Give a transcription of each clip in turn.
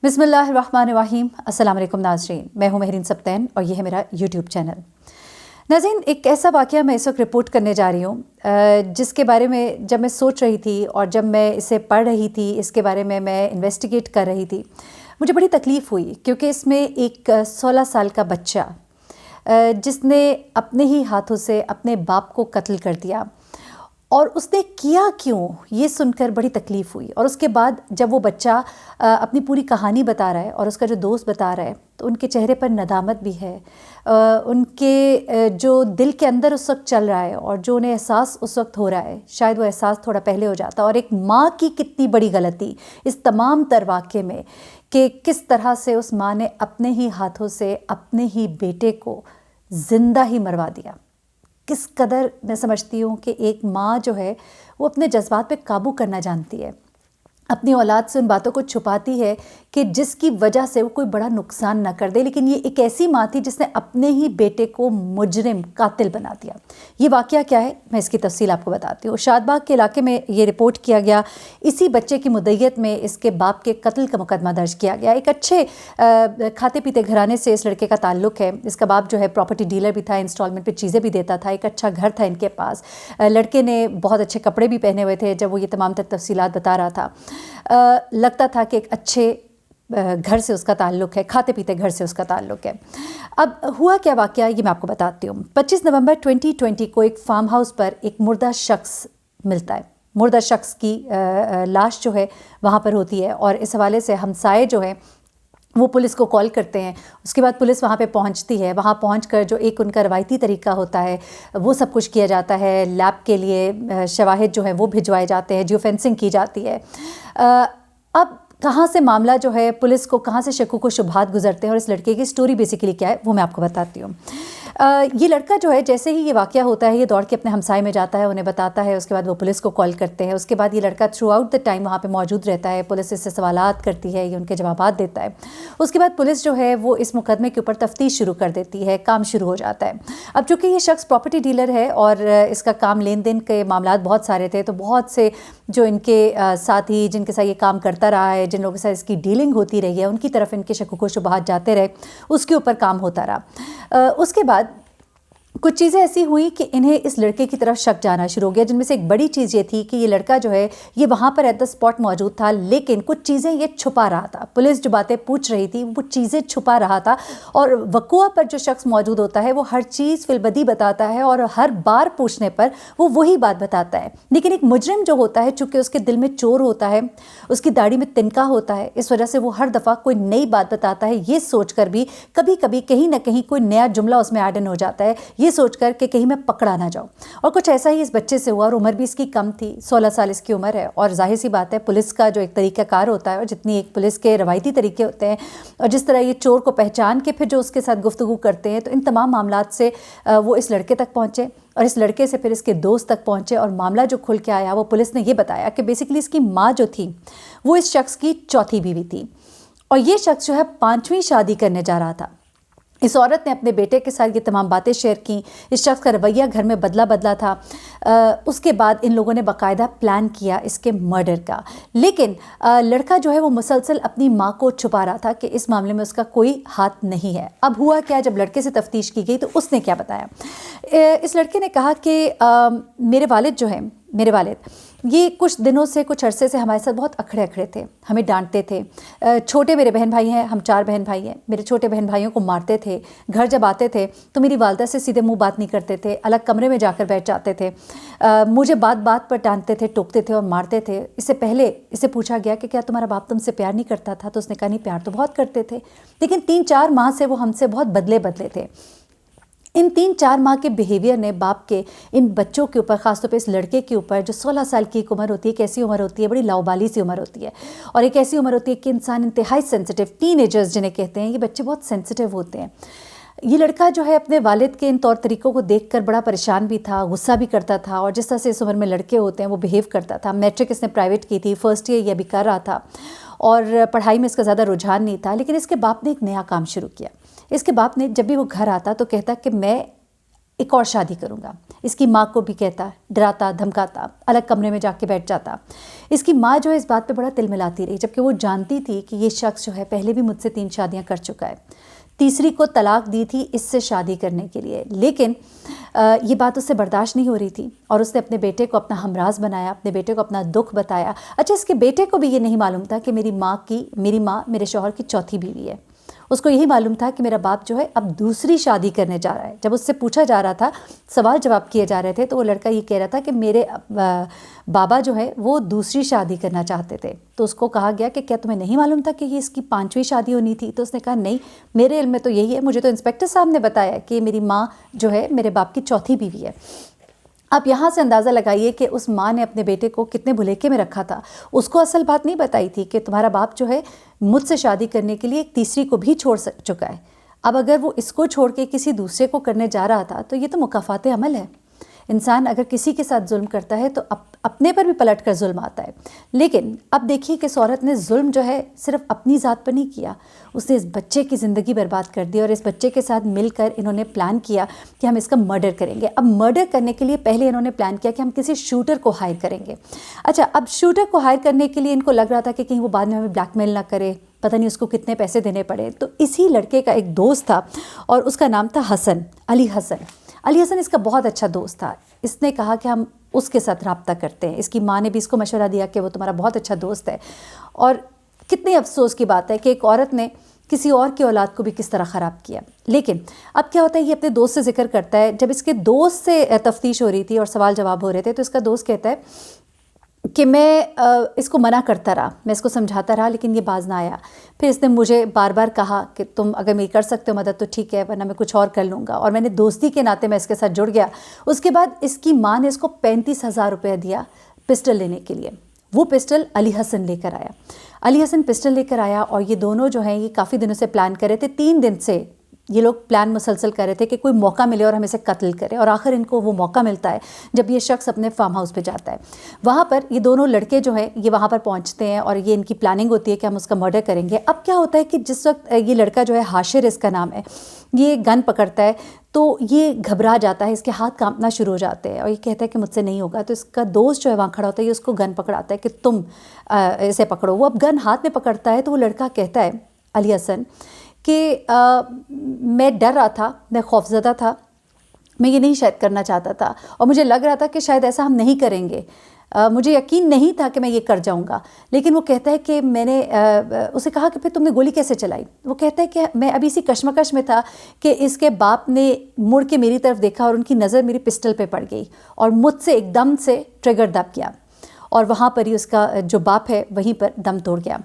بسم اللہ الرحمن الرحیم۔ السلام علیکم ناظرین، میں ہوں مہرین سبتین اور یہ ہے میرا یوٹیوب چینل۔ ناظرین، ایک ایسا واقعہ میں اس وقت رپورٹ کرنے جا رہی ہوں جس کے بارے میں جب میں سوچ رہی تھی اور جب میں اسے پڑھ رہی تھی، اس کے بارے میں انویسٹیگیٹ کر رہی تھی، مجھے بڑی تکلیف ہوئی، کیونکہ اس میں ایک 16 سال کا بچہ جس نے اپنے ہی ہاتھوں سے اپنے باپ کو قتل کر دیا، اور اس نے کیا کیوں، یہ سن کر بڑی تکلیف ہوئی۔ اور اس کے بعد جب وہ بچہ اپنی پوری کہانی بتا رہا ہے اور اس کا جو دوست بتا رہا ہے، تو ان کے چہرے پر ندامت بھی ہے، ان کے جو دل کے اندر اس وقت چل رہا ہے اور جو انہیں احساس اس وقت ہو رہا ہے، شاید وہ احساس تھوڑا پہلے ہو جاتا، اور ایک ماں کی کتنی بڑی غلطی اس تمام تر واقعے میں، کہ کس طرح سے اس ماں نے اپنے ہی ہاتھوں سے اپنے ہی بیٹے کو زندہ ہی مروا دیا۔ کس قدر میں سمجھتی ہوں کہ ایک ماں جو ہے وہ اپنے جذبات پہ قابو کرنا جانتی ہے، اپنی اولاد سے ان باتوں کو چھپاتی ہے کہ جس کی وجہ سے وہ کوئی بڑا نقصان نہ کر دے، لیکن یہ ایک ایسی ماں تھی جس نے اپنے ہی بیٹے کو مجرم، قاتل بنا دیا۔ یہ واقعہ کیا ہے، میں اس کی تفصیل آپ کو بتاتی ہوں۔ شاد باغ کے علاقے میں یہ رپورٹ کیا گیا، اسی بچے کی مدعیت میں اس کے باپ کے قتل کا مقدمہ درج کیا گیا۔ ایک اچھے کھاتے پیتے گھرانے سے اس لڑکے کا تعلق ہے۔ اس کا باپ جو ہے پراپرٹی ڈیلر بھی تھا، انسٹالمنٹ پہ چیزیں بھی دیتا تھا، ایک اچھا گھر تھا ان کے پاس، لڑکے نے بہت اچھے کپڑے بھی پہنے ہوئے تھے جب وہ یہ تمام تر تفصیلات بتا رہا تھا۔ لگتا تھا کہ ایک اچھے گھر سے اس کا تعلق ہے، کھاتے پیتے گھر سے اس کا تعلق ہے۔ اب ہوا کیا واقعہ، یہ میں آپ کو بتاتی ہوں۔ 25 نومبر 2020 کو ایک فارم ہاؤس پر ایک مردہ شخص ملتا ہے۔ مردہ شخص کی لاش جو ہے وہاں پر ہوتی ہے، اور اس حوالے سے ہمسائے جو ہیں وہ پولیس کو کال کرتے ہیں۔ اس کے بعد پولیس وہاں پہ پہنچتی ہے۔ وہاں پہنچ کر جو ایک ان کا روایتی طریقہ ہوتا ہے وہ سب کچھ کیا جاتا ہے۔ لیب کے لیے شواہد جو ہیں وہ بھجوائے جاتے ہیں، جیو فینسنگ کی جاتی ہے۔ اب کہاں سے معاملہ جو ہے، پولیس کو کہاں سے شکوک و شبہات گزرتے ہیں، اور اس لڑکے کی سٹوری بیسیکلی کیا ہے وہ میں آپ کو بتاتی ہوں۔ یہ لڑکا جو ہے، جیسے ہی یہ واقعہ ہوتا ہے، یہ دوڑ کے اپنے ہمسائے میں جاتا ہے، انہیں بتاتا ہے۔ اس کے بعد وہ پولیس کو کال کرتے ہیں۔ اس کے بعد یہ لڑکا تھرو آؤٹ دا ٹائم وہاں پہ موجود رہتا ہے، پولیس اس سے سوالات کرتی ہے، یہ ان کے جوابات دیتا ہے۔ اس کے بعد پولیس جو ہے وہ اس مقدمے کے اوپر تفتیش شروع کر دیتی ہے، کام شروع ہو جاتا ہے۔ اب چونکہ یہ شخص پراپرٹی ڈیلر ہے اور اس کا کام لین دین کے معاملات بہت سارے تھے، تو بہت سے جو ان کے ساتھی جن کے ساتھ یہ کام کرتا رہا ہے، جن لوگوں کے ساتھ اس کی ڈیلنگ ہوتی رہی ہے، ان کی طرف ان کے شکوک و شبہات جاتے رہے، اس کے اوپر کام ہوتا رہا۔ اس کے بعد کچھ چیزیں ایسی ہوئیں کہ انہیں اس لڑکے کی طرف شک جانا شروع ہو گیا، جن میں سے ایک بڑی چیز یہ تھی کہ یہ لڑکا جو ہے یہ وہاں پر ایٹ دا اسپاٹ موجود تھا، لیکن کچھ چیزیں یہ چھپا رہا تھا۔ پولیس جو باتیں پوچھ رہی تھی وہ چیزیں چھپا رہا تھا، اور وقوع پر جو شخص موجود ہوتا ہے وہ ہر چیز فی البدی بتاتا ہے، اور ہر بار پوچھنے پر وہ وہی بات بتاتا ہے۔ لیکن ایک مجرم جو ہوتا ہے، چونکہ اس کے دل میں چور ہوتا ہے، اس کی داڑھی میں تنکا ہوتا ہے، اس وجہ سے وہ ہر دفعہ کوئی نئی بات بتاتا ہے، یہ سوچ کر بھی کبھی کبھی کہیں نہ کہیں کوئی نیا جملہ اس میں ایڈ ان ہو جاتا ہے، یہ سوچ کر کہ کہیں میں پکڑا نہ جاؤں۔ اور کچھ ایسا ہی اس بچے سے ہوا، اور عمر بھی اس کی کم تھی، 16 سال اس کی عمر ہے۔ اور ظاہر سی بات ہے، پولیس کا جو ایک طریقہ کار ہوتا ہے، اور جتنی ایک پولیس کے روایتی طریقے ہوتے ہیں، اور جس طرح یہ چور کو پہچان کے پھر جو اس کے ساتھ گفتگو کرتے ہیں، تو ان تمام معاملات سے وہ اس لڑکے تک پہنچے، اور اس لڑکے سے پھر اس کے دوست تک پہنچے، اور معاملہ جو کھل کے آیا وہ پولیس نے یہ بتایا کہ بیسیکلی اس کی ماں جو تھی وہ اس شخص کی چوتھی بیوی تھی، اور یہ شخص جو ہے 5ویں شادی کرنے جا رہا تھا۔ اس عورت نے اپنے بیٹے کے ساتھ یہ تمام باتیں شیئر کیں، اس شخص کا رویہ گھر میں بدلا تھا۔ اس کے بعد ان لوگوں نے باقاعدہ پلان کیا اس کے مرڈر کا، لیکن لڑکا جو ہے وہ مسلسل اپنی ماں کو چھپا رہا تھا کہ اس معاملے میں اس کا کوئی ہاتھ نہیں ہے۔ اب ہوا کیا، جب لڑکے سے تفتیش کی گئی تو اس نے کیا بتایا، اس لڑکے نے کہا کہ میرے والد یہ کچھ دنوں سے، کچھ عرصے سے ہمارے ساتھ بہت اکھڑے تھے، ہمیں ڈانٹتے تھے۔ چھوٹے میرے بہن بھائی ہیں، ہم 4 بہن بھائی ہیں، میرے چھوٹے بہن بھائیوں کو مارتے تھے۔ گھر جب آتے تھے تو میری والدہ سے سیدھے منہ بات نہیں کرتے تھے، الگ کمرے میں جا کر بیٹھ جاتے تھے۔ مجھے بات پر ڈانٹتے تھے، ٹوکتے تھے اور مارتے تھے۔ اس سے پہلے اسے پوچھا گیا کہ کیا تمہارا باپ تم سے پیار نہیں کرتا تھا، تو اس نے کہا نہیں، پیار تو بہت کرتے تھے، لیکن 3-4 ماہ سے وہ ہم سے بہت بدلے تھے۔ ان 3-4 ماہ کے بیہیویئر نے باپ کے ان بچوں کے اوپر، خاص طور پہ اس لڑکے کے اوپر جو 16 سال کی ایک عمر ہوتی ہے، ایک ایسی عمر ہوتی ہے، بڑی لاؤبالی سی عمر ہوتی ہے، اور ایک ایسی عمر ہوتی ہے کہ انسان انتہائی سینسٹیو، ٹین ایجرز جنہیں کہتے ہیں، یہ بچے بہت سینسٹیو ہوتے ہیں۔ یہ لڑکا جو ہے اپنے والد کے ان طور طریقوں کو دیکھ کر بڑا پریشان بھی تھا، غصہ بھی کرتا تھا، اور جس طرح سے اس عمر میں لڑکے ہوتے ہیں وہ بیہیو کرتا تھا۔ میٹرک اس نے پرائیویٹ کی تھی، فرسٹ ایئر یہ بھی کر رہا تھا، اور پڑھائی میں اس کا زیادہ رجحان نہیں تھا۔ لیکن اس کے باپ نے ایک نیا کام شروع کیا۔ اس کے باپ نے جب بھی وہ گھر آتا تو کہتا کہ میں ایک اور شادی کروں گا. اس کی ماں کو بھی کہتا, ڈراتا دھمکاتا, الگ کمرے میں جا کے بیٹھ جاتا. اس کی ماں جو ہے اس بات پہ بڑا تل ملاتی رہی, جبکہ وہ جانتی تھی کہ یہ شخص جو ہے پہلے بھی مجھ سے 3 شادیاں کر چکا ہے, تیسری کو طلاق دی تھی اس سے شادی کرنے کے لیے. لیکن یہ بات اس سے برداشت نہیں ہو رہی تھی اور اس نے اپنے بیٹے کو اپنا ہمراز بنایا, اپنے بیٹے کو اپنا دکھ بتایا. اچھا, اس کے بیٹے کو بھی یہ نہیں معلوم تھا کہ میری ماں میرے شوہر کی چوتھی بیوی ہے. اس کو یہی معلوم تھا کہ میرا باپ جو ہے اب دوسری شادی کرنے جا رہا ہے. جب اس سے پوچھا جا رہا تھا, سوال جواب کیے جا رہے تھے, تو وہ لڑکا یہ کہہ رہا تھا کہ میرے بابا جو ہے وہ دوسری شادی کرنا چاہتے تھے. تو اس کو کہا گیا کہ کیا تمہیں نہیں معلوم تھا کہ یہ اس کی 5ویں شادی ہونی تھی؟ تو اس نے کہا نہیں, میرے علم میں تو یہی ہے, مجھے تو انسپیکٹر صاحب نے بتایا کہ میری ماں جو ہے میرے باپ کی چوتھی بیوی ہے. آپ یہاں سے اندازہ لگائیے کہ اس ماں نے اپنے بیٹے کو کتنے بھلیکے میں رکھا تھا. اس کو اصل بات نہیں بتائی تھی کہ تمہارا باپ جو ہے مجھ سے شادی کرنے کے لیے ایک تیسری کو بھی چھوڑ چکا ہے. اب اگر وہ اس کو چھوڑ کے کسی دوسرے کو کرنے جا رہا تھا تو یہ تو مکافات عمل ہے. انسان اگر کسی کے ساتھ ظلم کرتا ہے تو اپنے پر بھی پلٹ کر ظلم آتا ہے. لیکن اب دیکھیے کہ اس عورت نے ظلم جو ہے صرف اپنی ذات پر نہیں کیا, اس نے اس بچے کی زندگی برباد کر دی. اور اس بچے کے ساتھ مل کر انہوں نے پلان کیا کہ ہم اس کا مرڈر کریں گے. اب مرڈر کرنے کے لیے پہلے انہوں نے پلان کیا کہ ہم کسی شوٹر کو ہائر کریں گے. اچھا, اب شوٹر کو ہائر کرنے کے لیے ان کو لگ رہا تھا کہ کہیں وہ بعد میں ہمیں بلیک میل نہ کرے, پتہ نہیں اس کو کتنے پیسے دینے پڑے. تو اسی لڑکے کا ایک دوست تھا اور اس کا نام تھا حسن, علی حسن. علی حسن اس کا بہت اچھا دوست تھا. اس نے کہا کہ ہم اس کے ساتھ رابطہ کرتے ہیں. اس کی ماں نے بھی اس کو مشورہ دیا کہ وہ تمہارا بہت اچھا دوست ہے. اور کتنی افسوس کی بات ہے کہ ایک عورت نے کسی اور کی اولاد کو بھی کس طرح خراب کیا. لیکن اب کیا ہوتا ہے, یہ اپنے دوست سے ذکر کرتا ہے. جب اس کے دوست سے تفتیش ہو رہی تھی اور سوال جواب ہو رہے تھے, تو اس کا دوست کہتا ہے کہ میں اس کو منع کرتا رہا, میں اس کو سمجھاتا رہا, لیکن یہ باز نہ آیا. پھر اس نے مجھے بار بار کہا کہ تم اگر میری کر سکتے ہو مدد تو ٹھیک ہے, ورنہ میں کچھ اور کر لوں گا. اور میں نے دوستی کے ناطے میں اس کے ساتھ جڑ گیا. اس کے بعد اس کی ماں نے اس کو 35,000 روپے دیا پسٹل لینے کے لیے. وہ پسٹل علی حسن لے کر آیا. علی حسن پسٹل لے کر آیا اور یہ دونوں جو ہیں یہ کافی دنوں سے پلان کر رہے تھے. 3 دن سے یہ لوگ پلان مسلسل کر رہے تھے کہ کوئی موقع ملے اور ہم اسے قتل کرے. اور آخر ان کو وہ موقع ملتا ہے جب یہ شخص اپنے فارم ہاؤس پہ جاتا ہے. وہاں پر یہ دونوں لڑکے جو ہیں یہ وہاں پر پہنچتے ہیں اور یہ ان کی پلاننگ ہوتی ہے کہ ہم اس کا مرڈر کریں گے. اب کیا ہوتا ہے کہ جس وقت یہ لڑکا جو ہے حاشر اس کا نام ہے, یہ گن پکڑتا ہے تو یہ گھبرا جاتا ہے, اس کے ہاتھ کانپنا شروع ہو جاتے ہیں اور یہ کہتا ہے کہ مجھ سے نہیں ہوگا. تو اس کا دوست جو ہے وہاں کھڑا ہوتا ہے, یہ اس کو گن پکڑاتا ہے کہ تم اسے پکڑو. وہ اب گن ہاتھ میں پکڑتا ہے تو وہ لڑکا کہتا ہے علی حسن کہ میں ڈر رہا تھا, میں خوفزدہ تھا, میں یہ نہیں شاید کرنا چاہتا تھا, اور مجھے لگ رہا تھا کہ شاید ایسا ہم نہیں کریں گے, مجھے یقین نہیں تھا کہ میں یہ کر جاؤں گا. لیکن وہ کہتا ہے کہ میں نے اسے کہا کہ پھر تم نے گولی کیسے چلائی؟ وہ کہتا ہے کہ میں ابھی اسی کشمکش میں تھا کہ اس کے باپ نے مڑ کے میری طرف دیکھا اور ان کی نظر میری پسٹل پہ پڑ گئی اور مجھ سے ایک دم سے ٹریگر دب گیا, اور وہاں پر ہی اس کا جو باپ ہے وہیں پر دم توڑ گیا.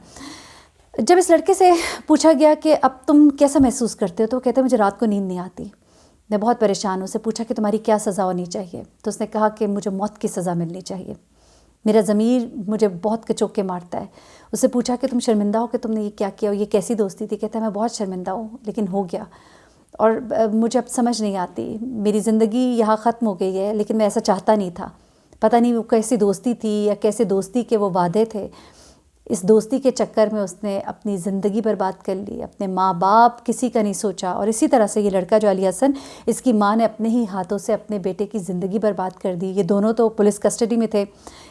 جب اس لڑکے سے پوچھا گیا کہ اب تم کیسا محسوس کرتے ہو, تو وہ کہتے ہیں مجھے رات کو نیند نہیں آتی, میں بہت پریشان ہوں. اسے پوچھا کہ تمہاری کیا سزا ہونی چاہیے؟ تو اس نے کہا کہ مجھے موت کی سزا ملنی چاہیے, میرا ضمیر مجھے بہت کچوکے مارتا ہے. اسے پوچھا کہ تم شرمندہ ہو کہ تم نے یہ کیا کیا, اور یہ کیسی دوستی تھی؟ کہتا ہے میں بہت شرمندہ ہوں, لیکن ہو گیا, اور مجھے اب سمجھ نہیں آتی, میری زندگی یہاں ختم ہو گئی ہے, لیکن میں ایسا چاہتا نہیں تھا. پتہ نہیں وہ کیسی دوستی تھی یا کیسے دوستی کے وہ وعدے تھے. اس دوستی کے چکر میں اس نے اپنی زندگی برباد کر لی, اپنے ماں باپ کسی کا نہیں سوچا. اور اسی طرح سے یہ لڑکا جو علی حسن, اس کی ماں نے اپنے ہی ہاتھوں سے اپنے بیٹے کی زندگی برباد کر دی. یہ دونوں تو پولیس کسٹڈی میں تھے,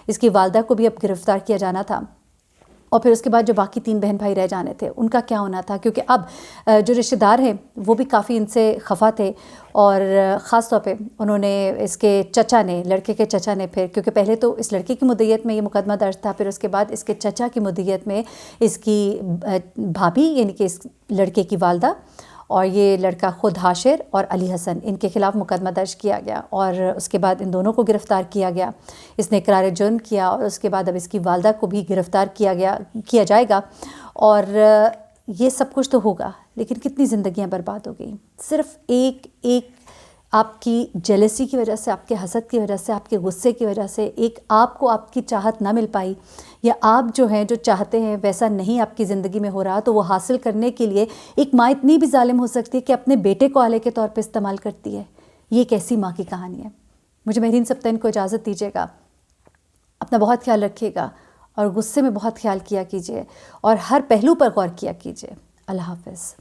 اس کی والدہ کو بھی اب گرفتار کیا جانا تھا. اور پھر اس کے بعد جو باقی 3 بہن بھائی رہ جانے تھے ان کا کیا ہونا تھا, کیونکہ اب جو رشتہ دار ہیں وہ بھی کافی ان سے خفا تھے. اور خاص طور پہ انہوں نے اس کے چچا نے, لڑکے کے چچا نے, پھر کیونکہ پہلے تو اس لڑکے کی مدعیت میں یہ مقدمہ درج تھا, پھر اس کے بعد اس کے چچا کی مدعیت میں اس کی بھابھی یعنی کہ اس لڑکے کی والدہ اور یہ لڑکا خود حاشر اور علی حسن, ان کے خلاف مقدمہ درج کیا گیا. اور اس کے بعد ان دونوں کو گرفتار کیا گیا. اس نے اقرار جرم کیا اور اس کے بعد اب اس کی والدہ کو بھی گرفتار کیا جائے گا. اور یہ سب کچھ تو ہوگا, لیکن کتنی زندگیاں برباد ہو گئیں صرف ایک آپ کی جیلسی کی وجہ سے, آپ کے حسد کی وجہ سے, آپ کے غصے کی وجہ سے. ایک آپ کو آپ کی چاہت نہ مل پائی, یا آپ جو ہیں جو چاہتے ہیں ویسا نہیں آپ کی زندگی میں ہو رہا, تو وہ حاصل کرنے کے لیے ایک ماں اتنی بھی ظالم ہو سکتی ہے کہ اپنے بیٹے کو آلے کے طور پہ استعمال کرتی ہے. یہ ایک ایسی ماں کی کہانی ہے. مجھے مہرین سبطین کو اجازت دیجیے گا, اپنا بہت خیال رکھیے گا اور غصے میں بہت خیال کیا کیجیے اور ہر پہلو پر غور کیا کیجیے. اللہ حافظ.